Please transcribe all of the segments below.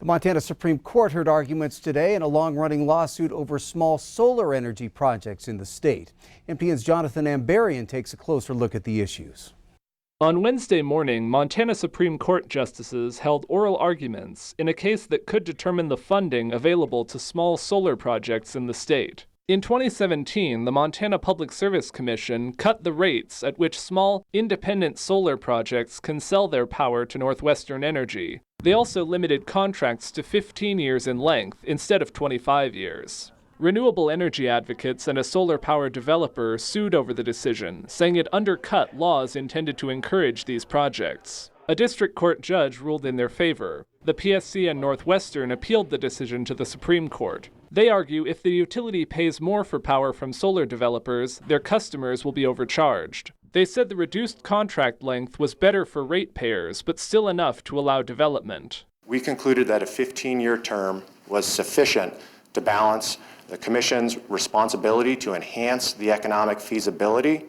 The Montana Supreme Court heard arguments today in a long-running lawsuit over small solar energy projects in the state. MTN's Jonathan Ambarian takes a closer look at the issues. On Wednesday morning, Montana Supreme Court justices held oral arguments in a case that could determine the funding available to small solar projects in the state. In 2017, the Montana Public Service Commission cut the rates at which small, independent solar projects can sell their power to Northwestern Energy. They also limited contracts to 15 years in length instead of 25 years. Renewable energy advocates and a solar power developer sued over the decision, saying it undercut laws intended to encourage these projects. A district court judge ruled in their favor. The PSC and Northwestern appealed the decision to the Supreme Court. They argue if the utility pays more for power from solar developers, their customers will be overcharged. They said the reduced contract length was better for ratepayers, but still enough to allow development. We concluded that a 15-year term was sufficient to balance the Commission's responsibility to enhance the economic feasibility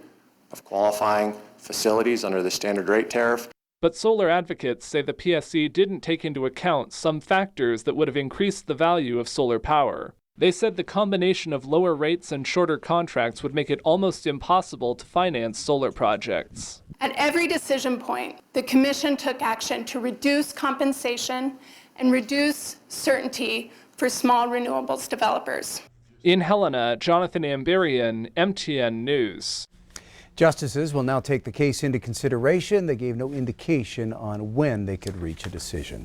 of qualifying facilities under the standard rate tariff. But solar advocates say the PSC didn't take into account some factors that would have increased the value of solar power. They said the combination of lower rates and shorter contracts would make it almost impossible to finance solar projects. At every decision point, the Commission took action to reduce compensation and reduce certainty for small renewables developers. In Helena, Jonathan Ambarian, MTN News. Justices will now take the case into consideration. They gave no indication on when they could reach a decision.